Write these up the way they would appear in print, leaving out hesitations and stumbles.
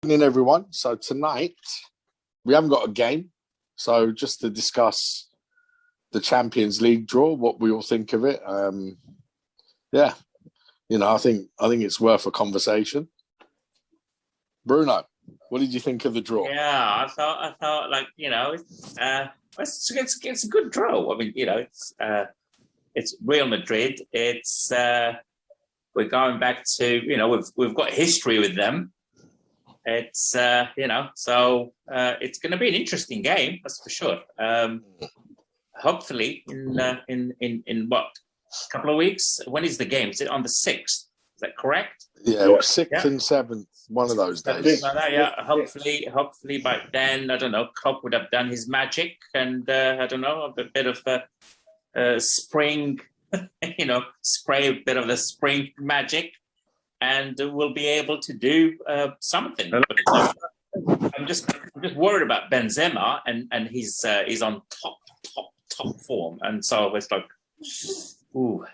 Evening, everyone. So tonight we haven't got a game, so just to discuss the Champions League draw, what we all think of it. Yeah, I think it's worth a conversation. Bruno, what did you think of the draw? Yeah, I thought like it's a good draw. I mean, it's Real Madrid. It's we're going back to we've got history with them. It's so it's going to be an interesting game, that's for sure. Hopefully in what, a couple of weeks. When is the game? Is it on the 6th? Is that correct? Yeah, 6th and 7th, one of those days. Like that, yeah. Hopefully by then, I don't know, Klopp would have done his magic, and I don't know, a bit of spring, spray a bit of the spring magic, and we'll be able to do something. I'm just worried about Benzema, and he's on top form, and so it's like, ooh.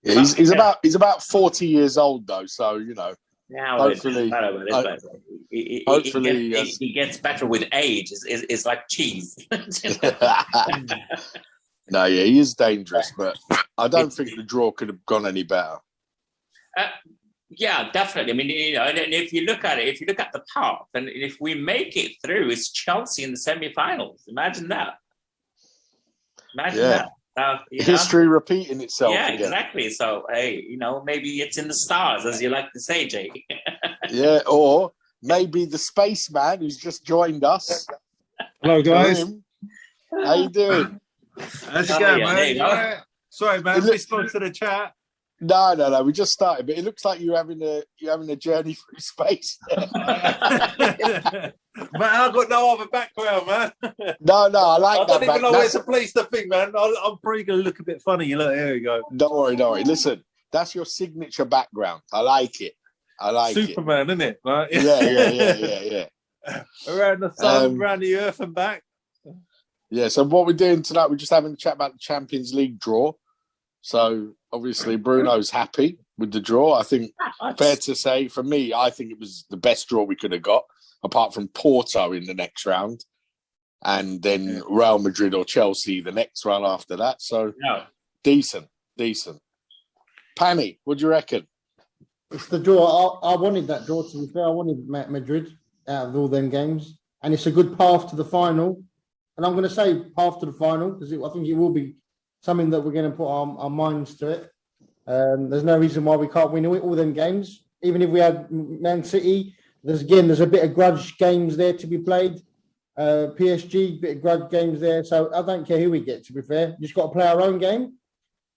Yeah, he's about 40 years old though, so Now hopefully he gets better with age. It's like cheese. No, yeah, he is dangerous, but I don't think the draw could have gone any better. Yeah, definitely. I mean, and if you look at the path, and if we make it through, it's Chelsea in the semi-finals. Imagine that. Imagine that. History repeating itself. Yeah, again. Exactly. So, hey, maybe it's in the stars, as you like to say, Jay. Yeah, or maybe the spaceman who's just joined us. Hello, guys. How you doing? How's it going, man? Yeah. Sorry, man. Respond to the chat. No. We just started, but it looks like you're having a journey through space. Man, I've got no other background, man. No, I like that. I don't even know where to place the thing, man. I'm probably going to look a bit funny. Look, here we go. Don't worry. Listen, that's your signature background. I like it. Superman, isn't it? Right? Yeah. Around the sun, around the earth and back. Yeah, so what we're doing tonight, we're just having a chat about the Champions League draw. So, obviously, Bruno's happy with the draw. I think, fair to say, for me, I think it was the best draw we could have got, apart from Porto in the next round, and then Real Madrid or Chelsea the next round after that. So, decent. Panny, what do you reckon? It's the draw. I wanted that draw, to be fair. I wanted Madrid out of all them games. And it's a good path to the final. And I'm going to say path to the final, because I think it will be something that we're going to put our minds to it. There's no reason why we can't win all them games. Even if we had Man City, there's a bit of grudge games there to be played. PSG, bit of grudge games there. So I don't care who we get, to be fair. Just got to play our own game.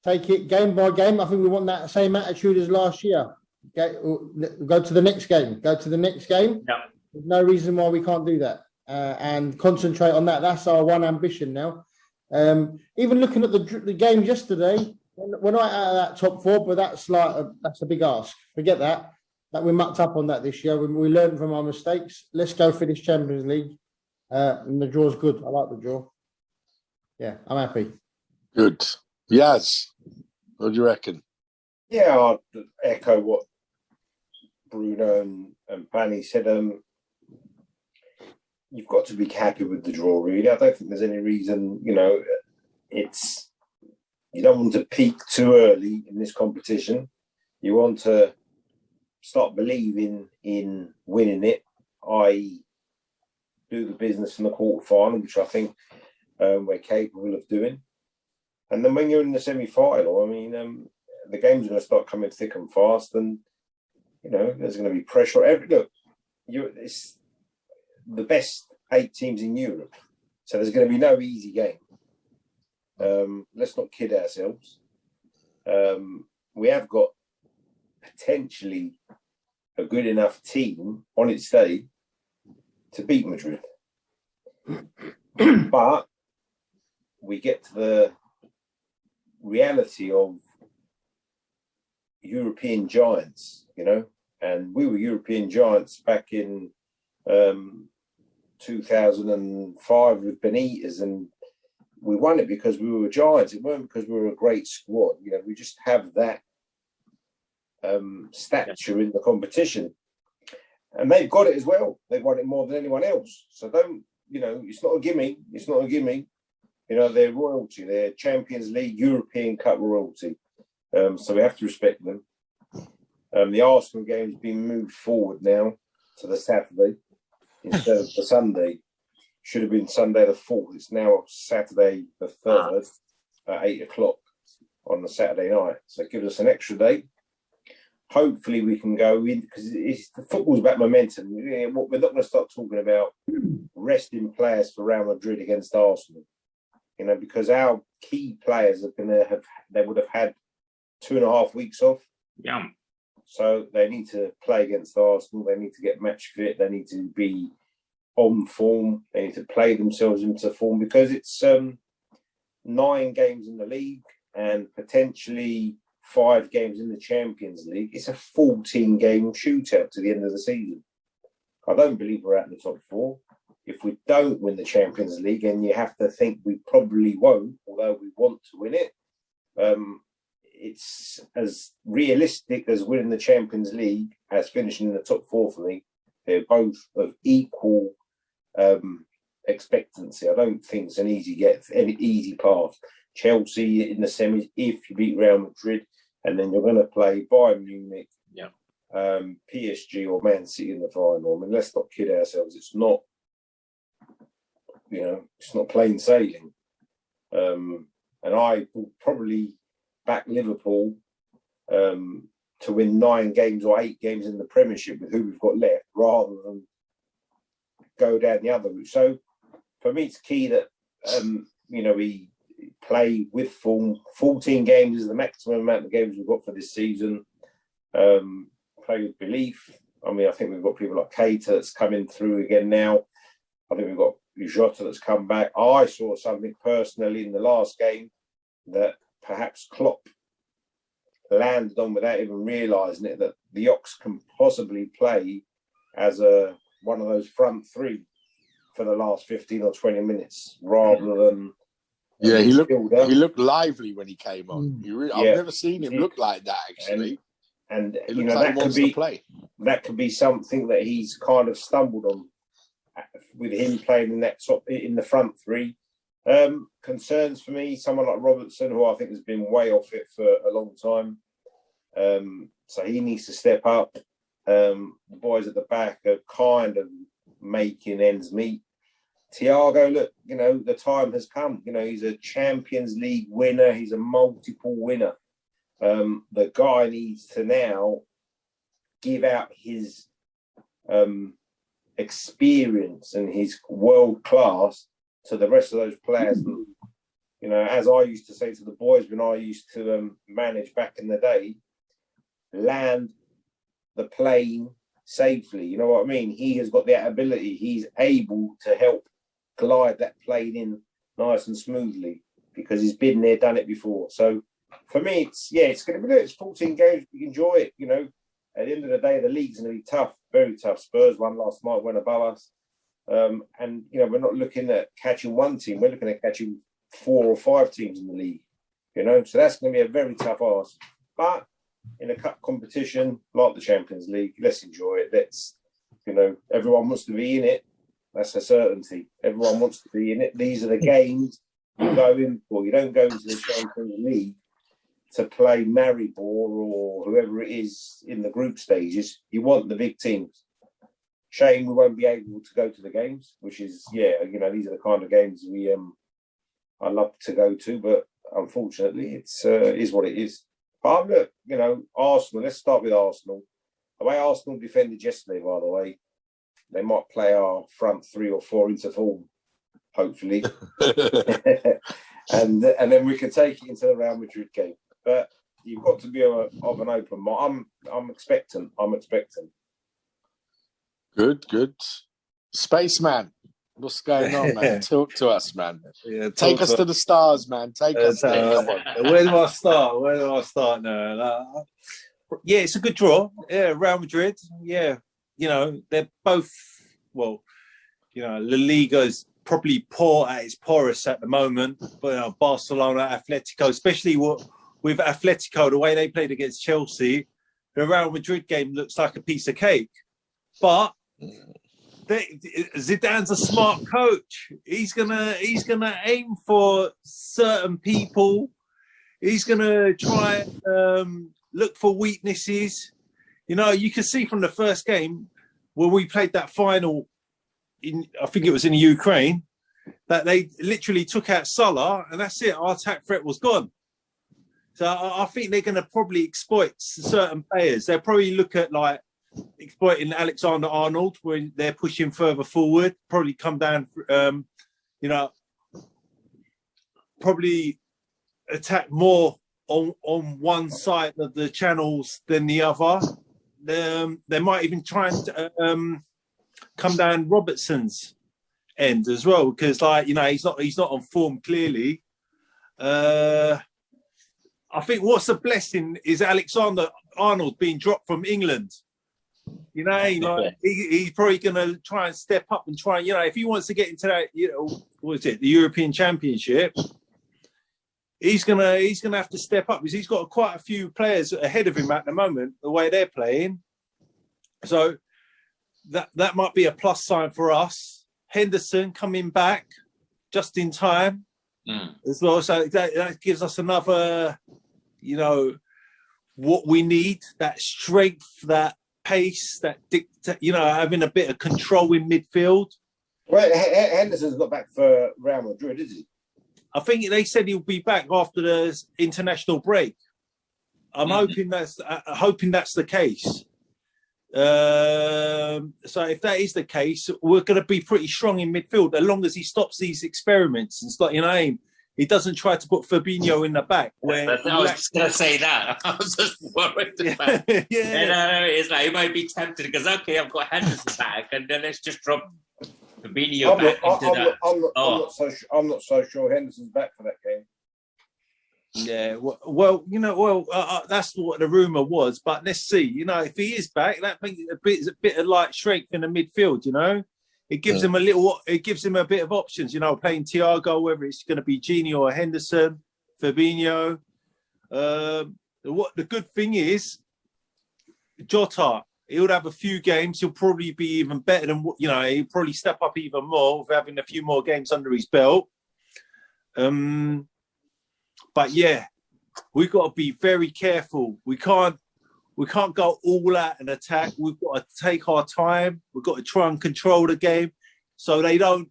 Take it game by game. I think we want that same attitude as last year. Go to the next game. Yeah. There's no reason why we can't do that. And concentrate on that. That's our one ambition now. Even looking at the game yesterday, we're not out of that top four, but that's a big ask. Forget that we mucked up on that this year. We learned from our mistakes. Let's go for this Champions League. And the draw's good. I like the draw. Yeah, I'm happy. Good. Yes. What do you reckon? Yeah, I'll echo what Bruno and Panny said. You've got to be happy with the draw, really. I don't think there's any reason, you don't want to peak too early in this competition. You want to start believing in winning it, i.e. do the business in the quarterfinal, which I think we're capable of doing. And then when you're in the semi-final, the games are going to start coming thick and fast, and, there's going to be pressure. It's the best 8 teams in Europe, so there's going to be no easy game. Let's not kid ourselves. We have got potentially a good enough team on its day to beat Madrid. But we get to the reality of European giants, and we were European giants back in 2005 with Benitez, and we won it because we were giants. It weren't because we were a great squad. We just have that stature in the competition. And they've got it as well. They've won it more than anyone else. So don't, it's not a gimme. It's not a gimme. They're royalty. They're Champions League, European Cup royalty. So we have to respect them. The Arsenal game has been moved forward now to the Saturday instead of the Sunday. Should have been Sunday the 4th. It's now Saturday the 3rd at 8 o'clock on the Saturday night. So it gives us an extra day. Hopefully we can go in, because the football's about momentum. We're not going to start talking about resting players for Real Madrid against Arsenal. Because our key players they would have had 2.5 weeks off. Yeah. So they need to play against Arsenal. They need to get match fit. They need to be on form. They need to play themselves into form, because it's 9 games in the league and potentially 5 games in the Champions League. It's a 14-game shootout to the end of the season. I don't believe we're out in the top 4. If we don't win the Champions League, and you have to think we probably won't, although we want to win it, it's as realistic as winning the Champions League as finishing in the top 4 for me. They're both of equal expectancy. I don't think it's an easy path. Chelsea in the semis, if you beat Real Madrid, and then you're going to play Bayern Munich, PSG or Man City in the final. I mean, let's not kid ourselves. It's not, it's not plain sailing. And I will probably back Liverpool to win 9 games or 8 games in the Premiership with who we've got left, rather than go down the other route. So for me, it's key that we play with form. 14 games is the maximum amount of games we've got for this season. Play with belief. I mean, I think we've got people like Keita that's coming through again now. I think we've got Jota that's come back. I saw something personally in the last game that perhaps Klopp landed on without even realising it, that the Ox can possibly play as one of those front 3 for the last 15 or 20 minutes, rather than... Yeah, he looked lively when he came on. I've never seen him look like that, actually. And it looks like he wants to play. That could be something that he's kind of stumbled on with him playing in the front 3. Concerns for me, someone like Robertson, who I think has been way off it for a long time. So he needs to step up. The boys at the back are kind of making ends meet. Thiago, look, the time has come. He's a Champions League winner. He's a multiple winner. The guy needs to now give out his experience and his world class to the rest of those players. As I used to say to the boys when I used to manage back in the day, land the plane safely. You know what I mean? He has got that ability. He's able to help glide that plane in nice and smoothly, because he's been there, done it before. So for me, it's going to be 14 games. We enjoy it. At the end of the day, the league's going to be tough, very tough. Spurs won last night, went above us. And we're not looking at catching one team. We're looking at catching 4 or 5 teams in the league. So that's going to be a very tough ask. But in a cup competition like the Champions League, let's enjoy it. Let's, everyone wants to be in it. That's a certainty. Everyone wants to be in it. These are the games you go in for. You don't go into the Champions League to play Maribor or whoever it is in the group stages. You want the big teams. Shame we won't be able to go to the games, which is, these are the kind of games I love to go to, but unfortunately it's is what it is. But look, Arsenal, let's start with Arsenal. The way Arsenal defended yesterday, by the way, they might play our front 3 or 4 into form, hopefully. and then we can take it into the Real Madrid game. But you've got to be of an open mind. I'm expectant. Good. Spaceman, what's going on, man? Talk to us, man. Take us to the stars, man. Take us there. Come on. Where do I start now? It's a good draw. Yeah, Real Madrid. Yeah, they're both, La Liga is probably poor at its poorest at the moment. But Barcelona, Atletico, especially with Atletico, the way they played against Chelsea, the Real Madrid game looks like a piece of cake. But Zidane's a smart coach. He's gonna aim for certain people. He's gonna try and look for weaknesses. You know, you can see from the first game when we played that final I think it was in Ukraine, that they literally took out Salah, and that's it. Our attack threat was gone. So I think they're going to probably exploit certain players. They'll probably look at like exploiting Alexander-Arnold when they're pushing further forward. Probably come down, probably attack more on one side of the channels than the other. They might even try and come down Robertson's end as well, because he's not on form clearly. I think what's a blessing is Alexander-Arnold being dropped from England. You know, he's probably going to try and step up and try. You know, if he wants to get into that, the European Championship, he's gonna have to step up because he's got quite a few players ahead of him at the moment. The way they're playing, so that might be a plus sign for us. Henderson coming back just in time as well, so that gives us another, what we need, that strength, that pace, that having a bit of control in midfield. Well, Henderson's not back for Real Madrid, is he? I think they said he'll be back after the international break. I'm hoping that's the case. So if that is the case, we're going to be pretty strong in midfield as long as he stops these experiments and start, he doesn't try to put Fabinho in the back. I was just going to say that. I was just worried about it. It's like he might be tempted because, okay, I've got Henderson back, and then let's just drop Fabinho I'm not so sure Henderson's back for that game. Yeah, that's what the rumor was. But let's see. If he is back, that makes a bit of light strength in the midfield. It gives him it gives him a bit of options. Playing Thiago, whether it's going to be Gini or Henderson, Fabinho. What the good thing is, Jota, he'll have a few games. He'll probably be even better than he'll probably step up even more with having a few more games under his belt. But yeah, we've got to be very careful. We can't go all out and attack. We've got to take our time. We've got to try and control the game so they don't.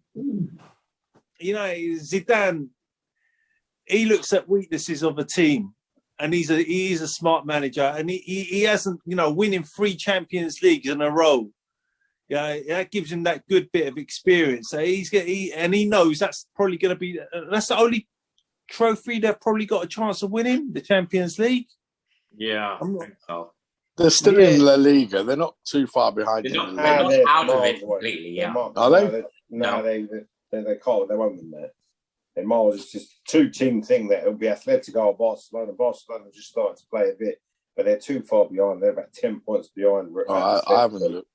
Zidane, he looks at weaknesses of a team, and he is a smart manager, and he hasn't winning 3 Champions Leagues in a row. That gives him that good bit of experience. So he knows that's probably going to be that's the only trophy they've probably got a chance of winning, the Champions League. Yeah, I think so. They're still in La Liga. They're not too far behind. They're not out of it completely. Yeah, are they? No, they can't. They won't win that. They're miles. It's just a 2-team thing. That it'll be Atletico or Barcelona. Barcelona just starting to play a bit, but they're too far behind. They're about 10 points behind. I haven't looked.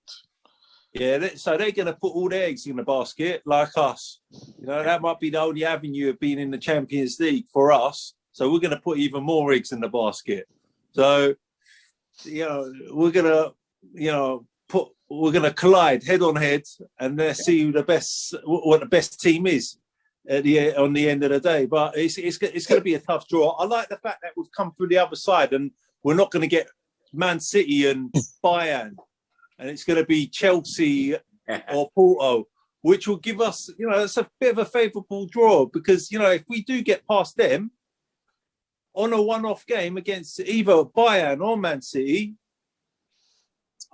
Yeah, so they're going to put all their eggs in the basket, like us. That might be the only avenue of being in the Champions League for us. So we're going to put even more eggs in the basket. So, we're going to collide head on head, and let's see what the best team is on the end of the day. But it's going to be a tough draw. I like the fact that we've come through the other side, and we're not going to get Man City and Bayern. And it's going to be Chelsea or Porto, which will give us, it's a bit of a favourable draw because, if we do get past them on a one-off game against either Bayern or Man City,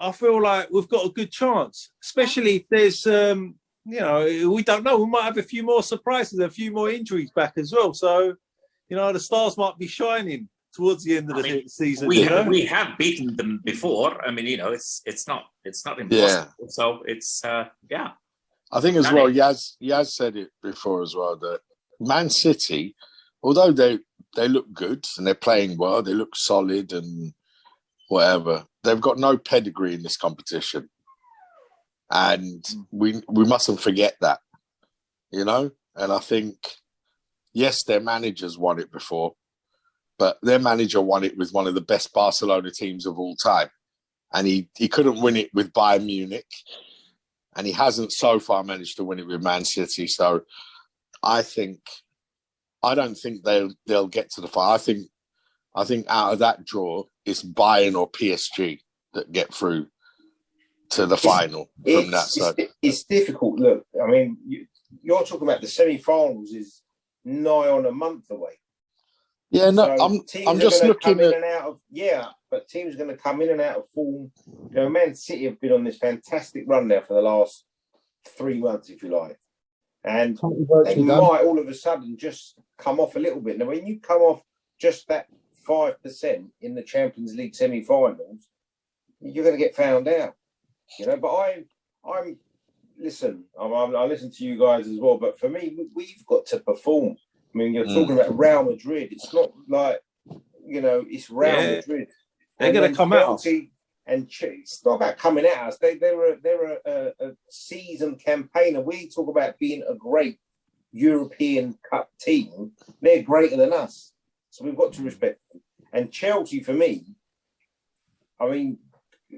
I feel like we've got a good chance, especially if there's, we don't know. We might have a few more surprises, a few more injuries back as well. So, the stars might be shining towards the end of the season. We have beaten them before. I mean, it's not impossible. Yeah. So it's I think as well, Yaz said it before as well, that Man City, although they look good and they're playing well, they look solid and whatever, they've got no pedigree in this competition. And we mustn't forget that. And I think, yes, their managers won it before, but their manager won it with one of the best Barcelona teams of all time. and he couldn't win it with Bayern Munich, and he hasn't so far managed to win it with Man City. So I don't think they'll get to the final. I think out of that draw, it's Bayern or PSG that get through to the final from that side. It's difficult. Look, I mean, you're talking about the semi-finals is nigh on a month away. Yeah, no, so I'm just looking at. But teams are going to come in and out of form. You know, Man City have been on this fantastic run now for the last 3 months, if you like. And they might all of a sudden just come off a little bit. Now, when you come off just that 5% in the Champions League semi-finals, you're going to get found out. You know, but I listen to you guys as well. But for me, we've got to perform. I mean, you're talking about Real Madrid. It's not like, you know, it's Real Madrid. They're going to come out. And it's not about coming at us. They're a seasoned campaigner. We talk about being a great European Cup team. They're greater than us, so we've got to respect them. And Chelsea, for me, I mean,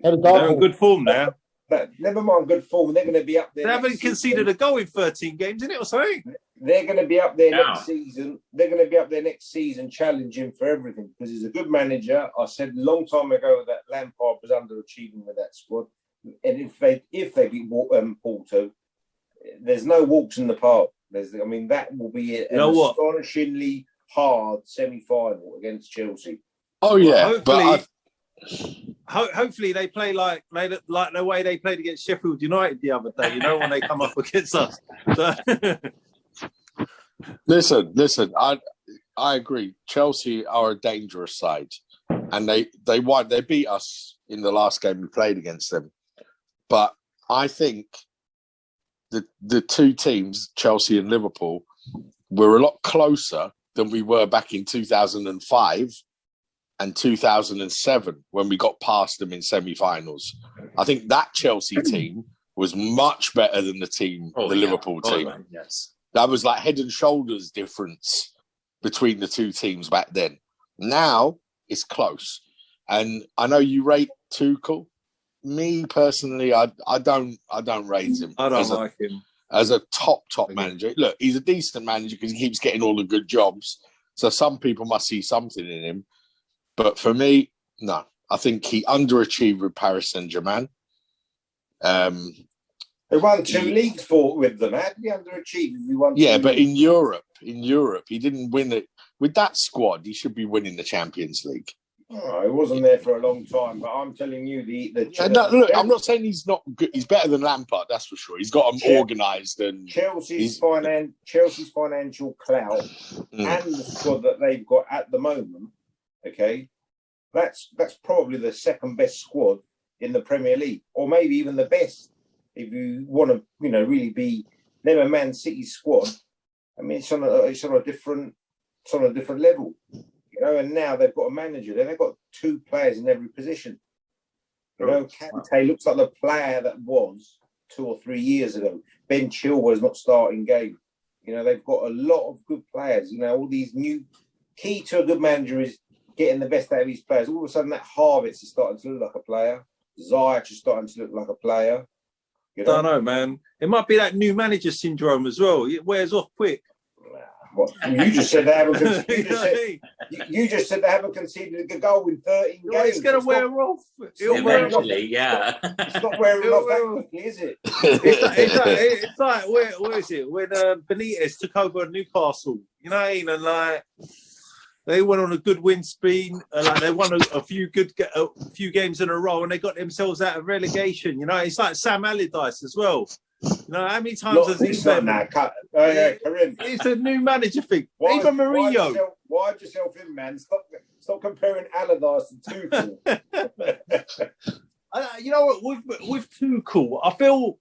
they're in good form now. But never mind good form. They're going to be up there. They haven't conceded a goal in 13 games, isn't it, or something? They're going to be up there next season. They're going to be up there next season challenging for everything because he's a good manager. I said a long time ago that Lampard was underachieving with that squad. And if they beat Porto, there's no walks in the park. That will be an astonishingly hard semi-final against Chelsea. Oh, yeah. Hopefully they play like the way they played against Sheffield United the other day, you know, when they come up against us. So... Listen. I agree. Chelsea are a dangerous side, and they won. They beat us in the last game we played against them. But I think the two teams, Chelsea and Liverpool, were a lot closer than we were back in 2005 and 2007 when we got past them in semi-finals. I think that Chelsea team was much better than the Liverpool team. Yes. That was like head and shoulders difference between the two teams back then. Now it's close. And I know you rate Tuchel. Me personally, I don't rate him. I don't like him. As a top manager. Look, he's a decent manager because he keeps getting all the good jobs. So some people must see something in him. But for me, no. I think he underachieved with Paris Saint-Germain. They won 2 leagues with them. How did he underachieve if he won? Yeah, but in Europe, he didn't win it. With that squad, he should be winning the Champions League. Oh, he wasn't there for a long time, but I'm telling you, look, I'm not saying he's not good. He's better than Lampard, that's for sure. He's got them organised and Chelsea's financial clout and the squad that they've got at the moment. Okay, that's probably the second best squad in the Premier League, or maybe even the best. If you want to, really be never Man City squad, I mean, it's on a different level, And now they've got a manager. They've got 2 players in every position. Kante looks like the player that was 2 or 3 years ago. Ben Chilwell's not starting game. They've got a lot of good players. All these new key to a good manager is getting the best out of his players. All of a sudden, that Havertz is starting to look like a player. Ziyech is starting to look like a player. I don't know, man. It might be that new manager syndrome as well. It wears off quick. You just said they haven't conceded. You just said they haven't conceded a goal in 13 games. It's going to wear off. Eventually, yeah. It's not wearing off that quickly, is it? It's like where is it? When Benitez took over Newcastle, and they went on a good win spree. They won a few games in a row, and they got themselves out of relegation. It's like Sam Allardyce as well. How many times has he said that? Karim. It's a new manager thing. Even Mourinho. Why'd yourself in, man? Stop comparing Allardyce to Tuchel. You know what? With Tuchel, I feel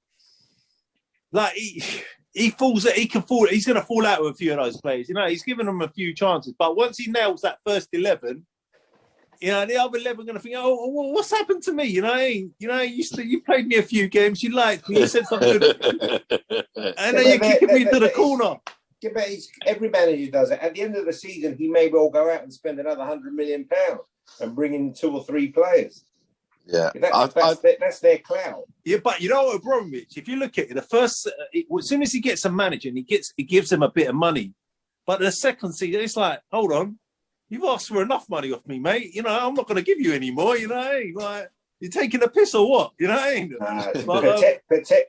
like he's going to fall out with a few of those players. He's given them a few chances, but once he nails that first 11, the other 11 are going to think, oh, what's happened to me? You played me a few games, you liked me, you said something good, and then you're kicking me to the corner. Yeah, but every manager does it. At the end of the season, he may well go out and spend another £100 million and bring in 2 or 3 players. Yeah, That's their clout. Yeah, but you know what, Abramovich, if you look at it, as soon as he gets a manager and he gives him a bit of money, but the second season, it's like, hold on, you've asked for enough money off me, mate. You know, I'm not going to give you any more. You know, like you're taking a piss or what? You know,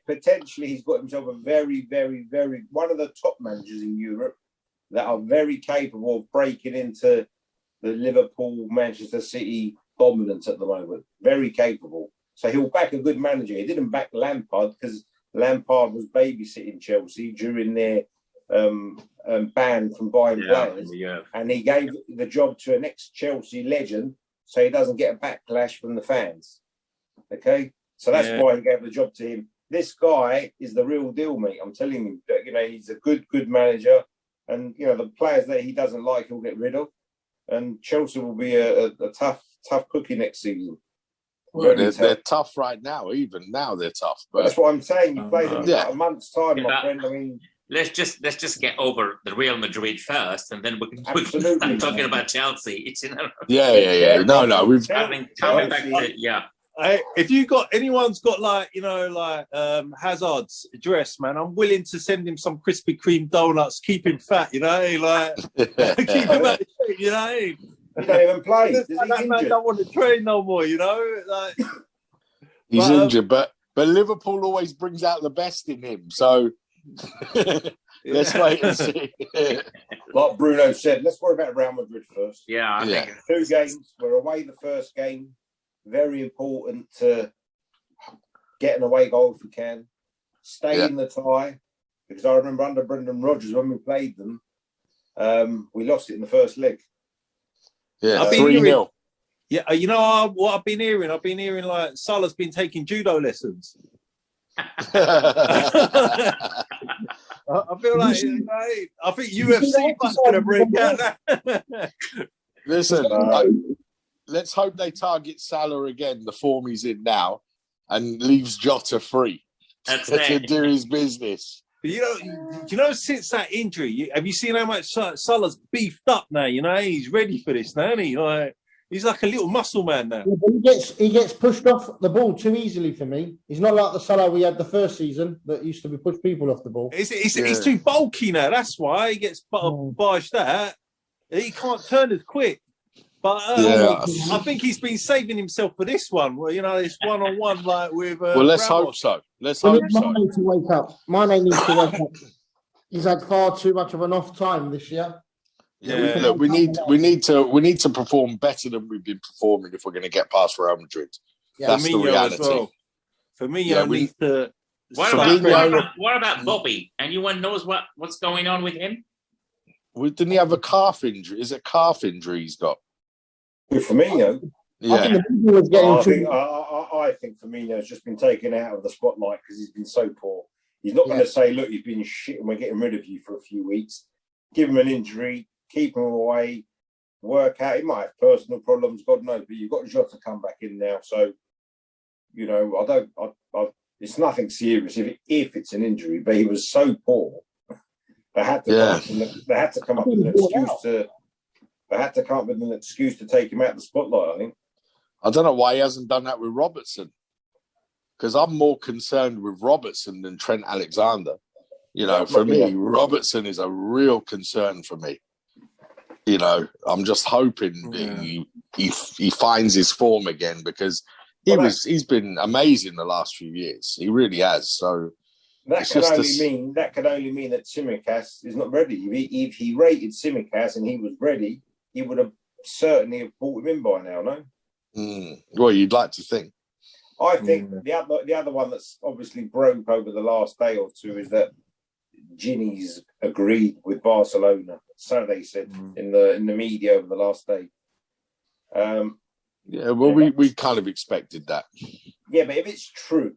Potentially, he's got himself a very, very, very one of the top managers in Europe that are very capable of breaking into the Liverpool, Manchester City dominance at the moment. Very capable. So he'll back a good manager. He didn't back Lampard because Lampard was babysitting Chelsea during their ban from buying players. Yeah. And he gave the job to an ex-Chelsea legend so he doesn't get a backlash from the fans. Okay? So that's why he gave the job to him. This guy is the real deal, mate. I'm telling you, that, you know, he's a good manager. And, you know, the players that he doesn't like, he'll get rid of. And Chelsea will be a tough cookie next season. Well, they're tough right now. Even now, they're tough. But that's what I'm saying. You play them in about a month's time, my friend. I mean, let's just get over the Real Madrid first, and then we can start talking about Chelsea. It's Yeah. No. We've coming back to if anyone's got like Hazard's address, man, I'm willing to send him some Krispy Kreme donuts, keep him fat, you know, like keep him at the shape, you know. He don't even play. That man don't want to train no more, you know. Like he's injured, but Liverpool always brings out the best in him. So let's wait and see. Like Bruno said, let's worry about Real Madrid first. Yeah, I think 2 games. We're away the first game. Very important to get an away goal if we can. Stay in the tie. Because I remember under Brendan Rodgers when we played them, we lost it in the first leg. Yeah, 3-0. Yeah, you know what I've been hearing? I've been hearing like Salah's been taking judo lessons. I feel like I think UFC must going to break out now. Listen, let's hope they target Salah again, the form he's in now, and leaves Jota free to do his business. You know, since that injury, have you seen how much Salah's beefed up now? You know, he's ready for this now, isn't he? Like, he's like a little muscle man now. Yeah, he gets pushed off the ball too easily for me. He's not like the Salah we had the first season that used to be push people off the ball. He's too bulky now. That's why he gets barged out. He can't turn as quick. But I think he's been saving himself for this one. Well, you know, this one-on-one like with. Let's hope so. Let's hope so. Mane to wake up. Mane needs to wake up. He's had far too much of an off time this year. Yeah, look, we need to perform better than we've been performing if we're going to get past Real Madrid. Yeah. That's the reality. Well. Firmino needs to. What about Bobby? Anyone knows what's going on with him? Well, didn't he have a calf injury? Is it calf injury he's got? With Firmino? Yeah. I think Firmino's just been taken out of the spotlight because he's been so poor. He's not going to say, look, you've been shit and we're getting rid of you for a few weeks. Give him an injury, keep him away, work out. He might have personal problems, God knows, but you've got Jota come back in now. So, you know, it's nothing serious if it's an injury, but he was so poor. They had to come up with an excuse to. They had to come up with an excuse to take him out of the spotlight, I think. I don't know why he hasn't done that with Robertson. Because I'm more concerned with Robertson than Trent Alexander. You know, for me, Robertson is a real concern for me. You know, I'm just hoping he finds his form again because he's been amazing the last few years. He really has. So that can only mean that Tsimikas is not ready. If he rated Tsimikas and he was ready, he would have certainly brought him in by now, no? Well, you'd like to think. I think the other one that's obviously broke over the last day or two is that Gini's agreed with Barcelona. So they said in the media over the last day. We kind of expected that. Yeah, but if it's true,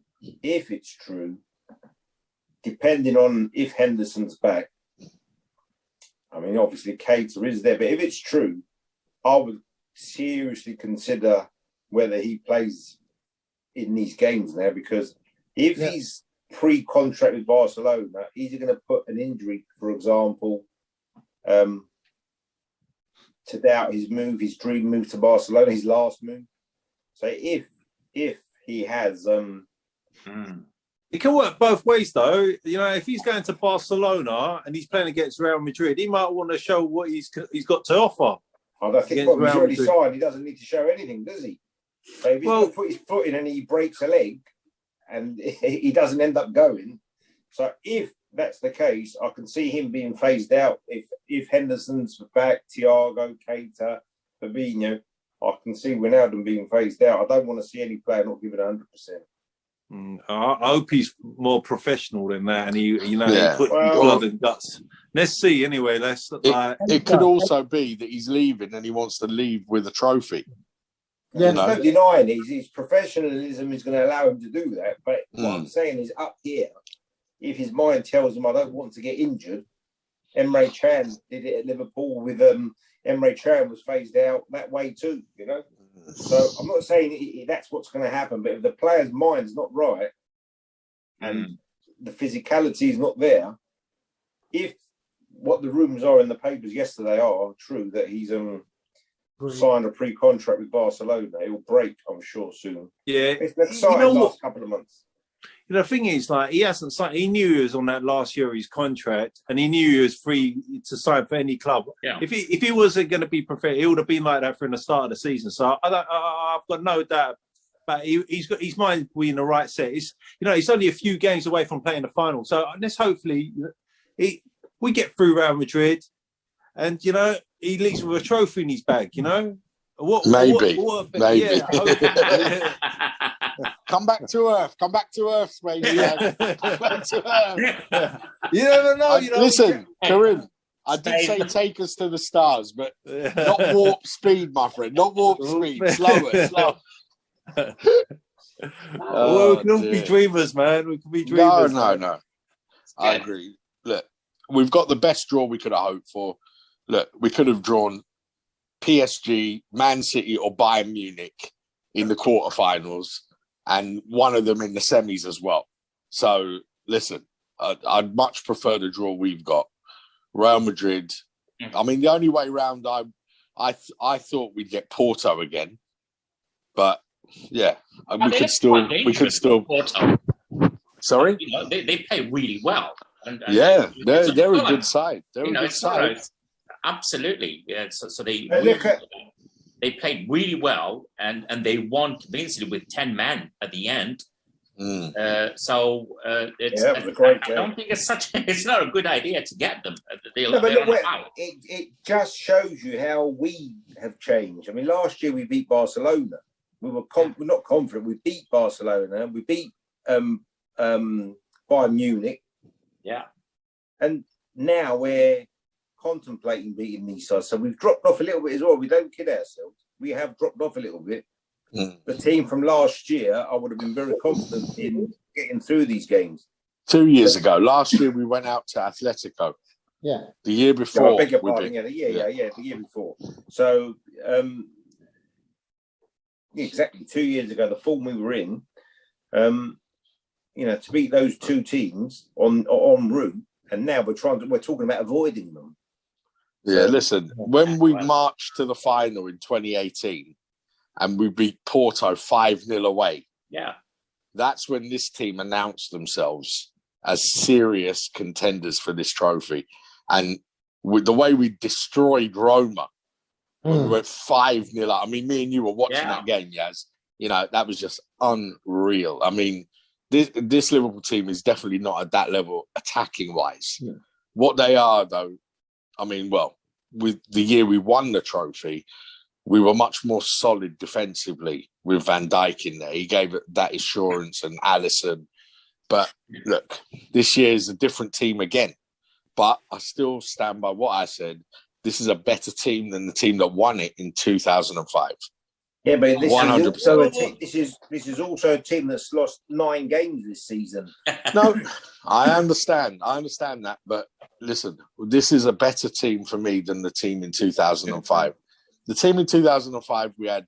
depending on if Henderson's back, I mean, obviously Keita is there, but if it's true, I would seriously consider whether he plays in these games now, because if he's pre-contract with Barcelona, is he going to put an injury, for example, to doubt his dream move to Barcelona, his last move? So if if he has It can work both ways, though. You know, if he's going to Barcelona and he's playing against Real Madrid, he might want to show what he's got to offer. I don't think what he's already signed, he doesn't need to show anything, does he? So if he's going to put his foot in and he breaks a leg and he doesn't end up going. So if that's the case, I can see him being phased out. If Henderson's back, Thiago, Keita, Fabinho, I can see Wijnaldum being phased out. I don't want to see any player not giving 100%. I hope he's more professional than that, and he put blood and guts. Let's see. Anyway, it could also be that he's leaving and he wants to leave with a trophy. Yeah, there's no denying his professionalism is going to allow him to do that. But what I'm saying is, up here, if his mind tells him I don't want to get injured, Emre Can did it at Liverpool with Emre Can was phased out that way too. You know. So I'm not saying that's what's going to happen, but if the player's mind's not right and the physicality is not there, if what the rumours are in the papers yesterday are true, that he's signed a pre-contract with Barcelona, it will break, I'm sure, soon. Yeah. It's exciting last couple of months. You know, the thing is, like, he hasn't signed. He knew he was on that last year of his contract, and he knew he was free to sign for any club. Yeah. If he wasn't going to be professional, it would have been like that from the start of the season. So I've got no doubt. But he's got his mind in the right set. It's only a few games away from playing the final. So let's hopefully we get through Real Madrid, and he leaves with a trophy in his bag. Maybe. Yeah, Come back to earth. Come back to earth, baby. Come back to earth. You never know. Listen, Karim, I did say take us to the stars, but not warp speed, my friend. Not warp speed. Slower. Well, we can all be dreamers, man. We can be dreamers. No. I agree. Look, we've got the best draw we could have hoped for. Look, we could have drawn PSG, Man City, or Bayern Munich in the quarterfinals, and one of them in the semis as well. So, listen, I'd much prefer the draw we've got. Real Madrid. I mean, the only way round, I thought we'd get Porto again, but yeah, we could still. Porto. Sorry, they play really well. And they're a good side. They're a good side. Absolutely. Yeah. So they played really well, and they won convincingly with 10 men at the end. It's a great game. I don't think it's not a good idea to get them. It just shows you how we have changed. I mean, last year we beat Barcelona. We were not confident. We beat Barcelona. We beat Bayern Munich. Yeah. And now we're contemplating beating these sides. So we've dropped off a little bit as well. We don't kid ourselves. We have dropped off a little bit. The team from last year, I would have been very confident in getting through these games. 2 years ago. Last year we went out to Atletico. Yeah. The year before. I beg your pardon. The year before. So, exactly 2 years ago, the form we were in, to beat those two teams en route, and now we're talking about avoiding them. Yeah, listen, when we marched to the final in 2018 and we beat Porto 5-0 away, that's when this team announced themselves as serious contenders for this trophy. And with the way we destroyed Roma, when we went 5-0 up, I mean, me and you were watching that game, Yaz. That was just unreal. I mean, this Liverpool team is definitely not at that level attacking-wise. Yeah. What they are, though, I mean, with the year we won the trophy, we were much more solid defensively with Van Dijk in there. He gave it that assurance, and Alisson. But look, this year is a different team again. But I still stand by what I said. This is a better team than the team that won it in 2005. Yeah, but this is also a team that's lost 9 games this season. No, I understand that. But listen, this is a better team for me than the team in 2005. The team in 2005, we had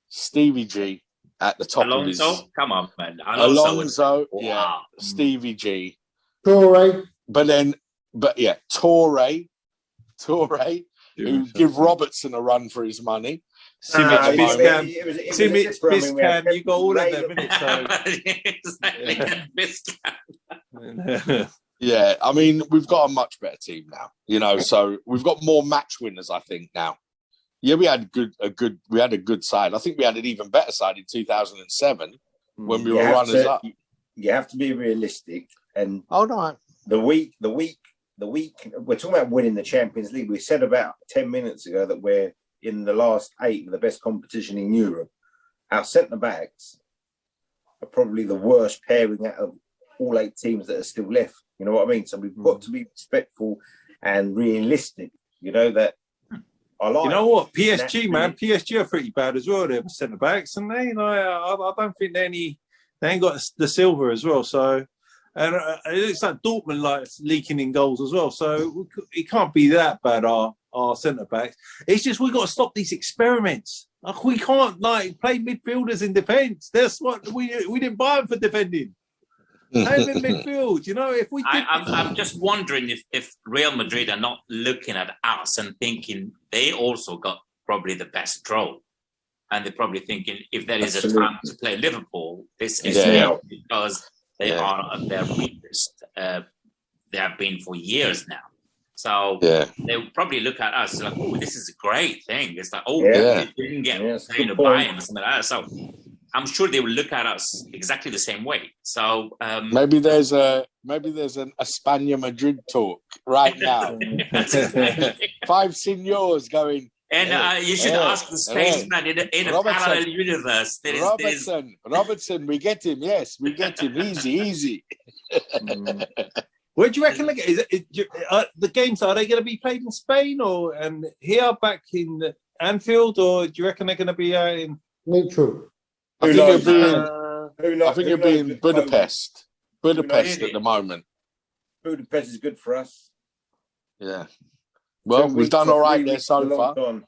Stevie G at the top of his... Come on, man. Alonso, Stevie G. Torre. Torre, who give Robertson a run for his money. Simic, it was- Biscan, it was a Simic, system. I mean, we had Biscan, you got all of Ray- them, innit? Exactly. So Yeah, I mean, we've got a much better team now, so we've got more match winners, I think, now. Yeah, we had a good side. I think we had an even better side in 2007 when we You were have runners to- up. You have to be realistic, and Oh no. the week. We're talking about winning the Champions League. We said about 10 minutes ago that we're in the last 8 of the best competition in Europe. Our centre backs are probably the worst pairing out of all 8 teams that are still left. You know what I mean? So we've got to be respectful and realistic. That I like. you know what? PSG, Naturally. man, PSG are pretty bad as well. They're centre backs, and they, I don't think they ain't got the silver as well. So, and it looks like Dortmund leaking in goals as well. So it can't be that bad. Our centre backs. It's just we got to stop these experiments. We can't play midfielders in defence. That's what we didn't buy them for defending. Play them in midfield. If we did, I'm just wondering if Real Madrid are not looking at us and thinking they also got probably the best draw. And they're probably thinking if there is a time to play Liverpool, this is Yeah. it, because they are at their weakest. They have been for years now. So Yeah. they'll probably look at us like, oh, this is a great thing. It's like, oh, Yeah. we didn't get Yeah, it's a paid good to buy point. him or something like that. So I'm sure they will look at us exactly the same way. So Maybe there's an España Madrid talk right now. 5 seniors going. and you should Yeah. ask the spaceman in a Robertson. parallel universe. There is Robertson, we get him. Yes, we get him. Easy. where do you reckon? The games are they going to be played in Spain or and here back in Anfield, or do you reckon they're going to be in? Neutral. I Who think knows? it'll be in Budapest. Budapest knows? at the moment. Budapest is good for us. Yeah. Well, 2 we've weeks done or all right 3 there weeks is a so long far. time.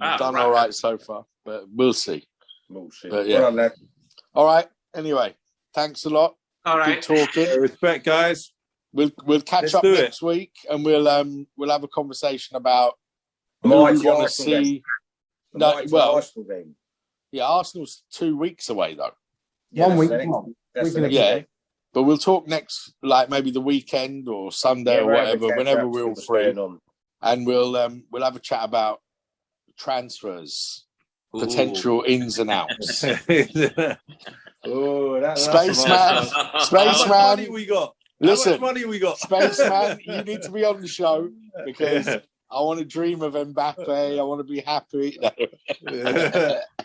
We've done all right so far, but we'll see. Bullshit. But, yeah. Well done, lad. All right. Anyway, thanks a lot. all Good right. talking. Respect, guys. We'll catch Let's up do it. next week, and we'll have a conversation about who Mighty we want to Arsenal see. The No, mighty well, Arsenal game. yeah, Arsenal's 2 weeks away though. One that's week. the next- that's Week the and a next Yeah. game. But we'll talk next, maybe the weekend or Sunday Yeah, or we'll have a whatever, catch whenever up, we're see all what's free, going on. and we'll have a chat about transfers, Ooh. potential ins and outs. Oh, that's Spaceman, How much Spaceman, money we got? How listen, much money we got? Spaceman, you need to be on the show because I want to dream of Mbappe. I want to be happy.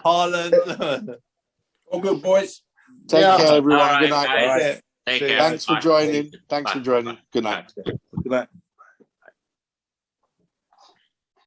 Haaland. all good, boys. Take Yeah. care, everyone. All right, Good night. guys. All right. Take See care. ya. Thanks for Bye. joining. Thanks Bye. for joining. Good night. Good night.